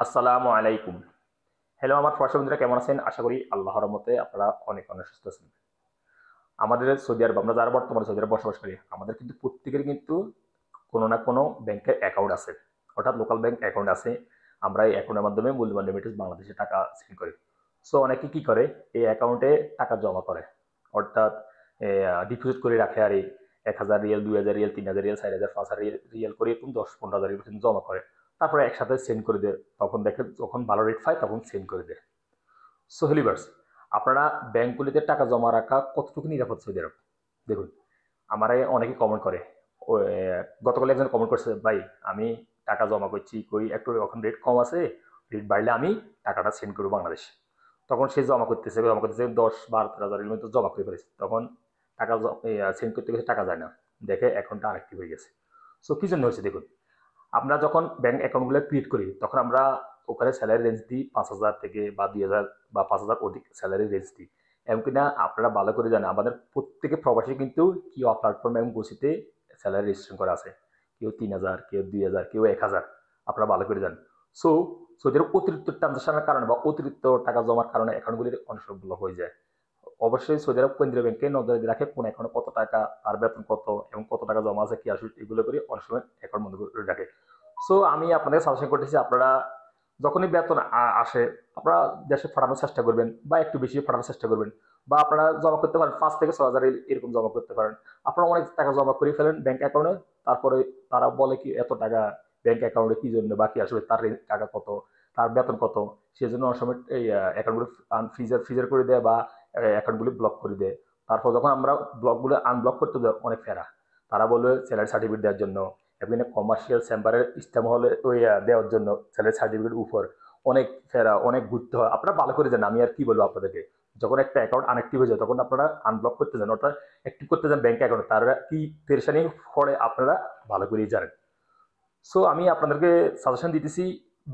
আসসালামু আলাইকুম। হ্যালো আমার প্রবাসী বন্ধুরা, কেমন আছেন? আশা করি আল্লাহর রহমতে আপনারা অনেক অনেক সুস্থ আছেন। আমাদের সৌদি আরব, আমরা যারা বর্তমানে সৌদি আরব বসবাস করি, আমাদের কিন্তু প্রত্যেকের কিন্তু কোনো না কোনো ব্যাংকের অ্যাকাউন্ট আছে, অর্থাৎ লোকাল ব্যাংক অ্যাকাউন্ট আছে। আমরা এই অ্যাকাউন্টের মাধ্যমে মূল্যবান রেমিটেন্স বাংলাদেশে টাকা সেন্ড করি। সো অনেকে কি করে, এই অ্যাকাউন্টে টাকা জমা করে, অর্থাৎ ডিপোজিট করে রাখে। আর এই 1,000 রিয়াল, 2,000 রিয়াল, 3,000 রিয়াল, 4,000, 5,000 রিয়াল করে এরকম 10-15,000 পর্যন্ত জমা করে। তারপরে একসাথে সেন্ড করে দেয়। তখন দেখে যখন ভালো রেট পায় তখন সেন্ড করে দেয়। সো হেলিভার্স, আপনারা ব্যাংকগুলিতে টাকা জমা রাখা কতটুকু নিরাপদ সৌদি আরব? দেখুন, আমারে অনেকে কমেন্ট করে। গতকাল একজন কমেন্ট করছে, ভাই আমি টাকা জমা করছি, কই একটু এখন রেট কম আছে, রেট বাড়লে আমি টাকাটা সেন্ড করবো বাংলাদেশ। তখন সে জমা করতেছে 10-12 হাজার এর মতো জমা করে ফেলেছে। তখন টাকা সেন্ড করতে গেছে, টাকা যায় না, দেখে অ্যাকাউন্টটা আরেকটিভ হয়ে গেছে। সো কি জন্য হয়েছে দেখুন, আমরা যখন ব্যাংক অ্যাকাউন্টগুলো ক্রিয়েট করি তখন আমরা ওখানে স্যালারি রেঞ্জ দিই 5,000 থেকে বা 2,000 বা 5,000 অধিক স্যালারি রেঞ্জ দিই। এমনকি না, আপনারা ভালো করে জানেন আমাদের প্রত্যেকে প্রবাসী কিন্তু কিউ প্ল্যাটফর্ম এবং গোসিতে স্যালারি রেজিস্ট্রেশন করা আছে। কেউ 3,000, কেউ 2,000, কেউ 1,000, আপনারা ভালো করে জানেন। সো ওদের অতিরিক্ত ট্রানজাকশনের কারণে বা অতিরিক্ত টাকা জমার কারণে অ্যাকাউন্টগুলির অনেক সময় ব্লক হয়ে যায়। অবশ্যই সৌদি আরব কেন্দ্রীয় ব্যাংকে নজরে রাখে কোন অ্যাকাউন্টে কত টাকা, আর বেতন কত এবং কত টাকা জমা আছে, কি আসলে এগুলো করে অনেক সময় অ্যাকাউন্ট বন্ধ করে রাখে। সো আমি আপনাদের সাজেশন করতেছি, আপনারা যখনই বেতন আসে আপনারা দেশে পাঠানোর চেষ্টা করবেন বা একটু বেশি পাঠানোর চেষ্টা করবেন। বা আপনারা জমা করতে পারেন 5 থেকে 6 হাজার এরকম জমা করতে পারেন। আপনারা অনেক টাকা জমা করে ফেলেন ব্যাংক অ্যাকাউন্টে। তারপরে তারা বলে কি এত টাকা ব্যাংক অ্যাকাউন্টে কি জন্য, বাকি আসলে তার টাকা কত, তার বেতন কত, সেজন্য অনেক সময় এই অ্যাকাউন্টগুলো ফ্রিজার করে দেয় বা অ্যাকাউন্টগুলি ব্লক করে দেয়। তারপর যখন আমরা ব্লকগুলো আনব্লক করতে যাই অনেক ফেরা, তারা বলবে স্যালারি সার্টিফিকেট দেওয়ার জন্য, এখানে কমার্শিয়াল চেম্বারের ইস্তেমা হলে ওই দেওয়ার জন্য স্যালারি সার্টিফিকেট উপর অনেক ফেরা, অনেক ঘুরতে হয়। আপনারা ভালো করে জানেন, আমি আর কি বলবো আপনাদেরকে। যখন একটা অ্যাকাউন্ট আনঅ্যাক্টিভ হয়ে যায় তখন আপনারা আনব্লক করতে যান, অর্থাৎ অ্যাক্টিভ করতে যান ব্যাংক অ্যাকাউন্ট, তারা কি পেরেশানি পড়ে আপনারা ভালো করেই জানেন। সো আমি আপনাদেরকে সাজেশন দিতেছি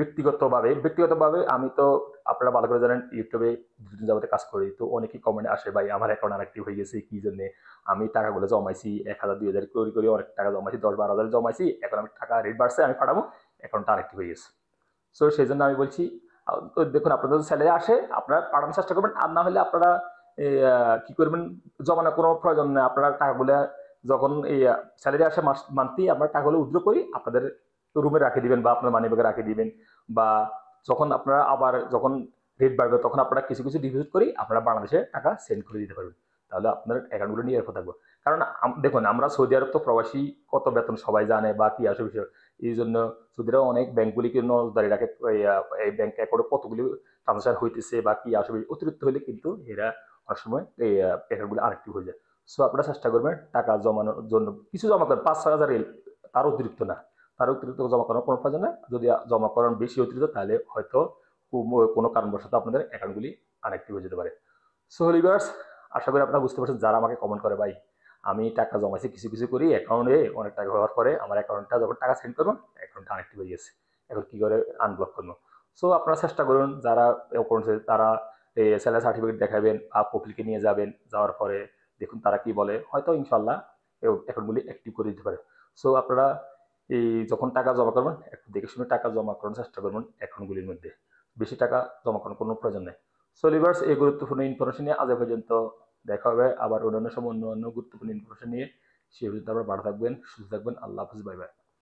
ব্যক্তিগতভাবে আমি তো, আপনারা ভালো করে জানেন, ইউটিউবে দুদিন যাবতে কাজ করি, তো অনেকেই কমেন্ট আসে, ভাই আমার অ্যাকাউন্ট আনঅ্যাক্টিভ হয়ে গেছে, কি জন্য? আমি টাকাগুলো জমাইছি 1,000, 2,000 করে অনেক টাকা জমাইছি, 10-12 হাজার জমাইছি, এখন আমি টাকা রেট বাড়ছে, আমি পাঠাবো, অ্যাকাউন্টটা আনঅ্যাক্টিভ হয়ে গেছে। সো সেই জন্য আমি বলছি, তো দেখুন আপনাদের যদি স্যালারি আসে আপনারা পাঠানোর চেষ্টা করবেন, আর না হলে আপনারা কি করবেন, জমানোর কোনো প্রয়োজন নেই। আপনারা টাকাগুলো যখন এই স্যালারি আসে মান্থলি, আপনারা টাকাগুলো উইথড্র করি আপনাদের রুমে রাখে দিবেন বা আপনার মানি ব্যাগে রাখে দিবেন। বা যখন আপনারা আবার যখন রেট বাড়বে তখন আপনারা কিছু কিছু ডিপোজিট করি আপনারা বাংলাদেশে টাকা সেন্ড করে দিতে পারবেন। তাহলে আপনার অ্যাকাউন্টগুলো নিয়ে রাখা থাকবে। কারণ দেখুন, আমরা সৌদি আরব তো প্রবাসী, কত বেতন সবাই জানে বা কি আসে বিষয়। এই জন্য সৌদিরা অনেক ব্যাংকগুলিকে নজরদারি রাখে, এই ব্যাংক অ্যাকাউন্টে কতগুলি ট্রানজাকশন হইতেছে বা কি আসবে, অতিরিক্ত হলে কিন্তু এরা অনেক সময় এই অ্যাকাউন্টগুলো আরেকটিভ হয়ে যায়। সো আপনারা চেষ্টা করবেন টাকা জমানোর জন্য কিছু জমা করেন, 5-6 হাজার, তার অতিরিক্ত না। তার অতিরিক্ত জমা করার কোনো প্রয়োজন নেই। যদি জমা করেন বেশি অতিরিক্ত, তাহলে হয়তো কোনো কারণবশত আপনাদের অ্যাকাউন্টগুলি আনঅ্যাক্টিভ হয়ে যেতে পারে। সো লিভার্স, আশা করি আপনারা বুঝতে পারছেন। যারা আমাকে কমেন্ট করে, ভাই আমি টাকা জমাইছি কিছু কিছু করি অ্যাকাউন্টে, অনেক টাকা হওয়ার পরে আমার অ্যাকাউন্টটা যখন টাকা সেন্ড করবো অ্যাকাউন্টটা আনঅ্যাক্টিভ হয়ে গেছে, এখন কি করে আনব্লক করবো? সো আপনারা চেষ্টা করুন, যারা করছে তারা স্যালারি সার্টিফিকেট দেখাবেন বা কপিলকে নিয়ে যাবেন, যাওয়ার পরে দেখুন তারা কি বলে, হয়তো ইনশাল্লাহ অ্যাকাউন্টগুলি অ্যাক্টিভ করে দিতে পারে। সো আপনারা এই যখন টাকা জমা করবেন একটু দেখে শুনে টাকা জমা করার চেষ্টা করবেন অ্যাকাউন্টগুলির মধ্যে, বেশি টাকা জমা করার কোনো প্রয়োজন নেই। সো লিভার্স, এই গুরুত্বপূর্ণ ইনফরমেশন নিয়ে আজ এ পর্যন্ত। দেখা হবে আবার অন্যান্য সময় অন্য অন্য গুরুত্বপূর্ণ ইনফরমেশন নিয়ে। সে পর্যন্ত আপনারা ভালো থাকবেন, সুস্থ থাকবেন। আল্লাহ হাফিজ, বাই বাই।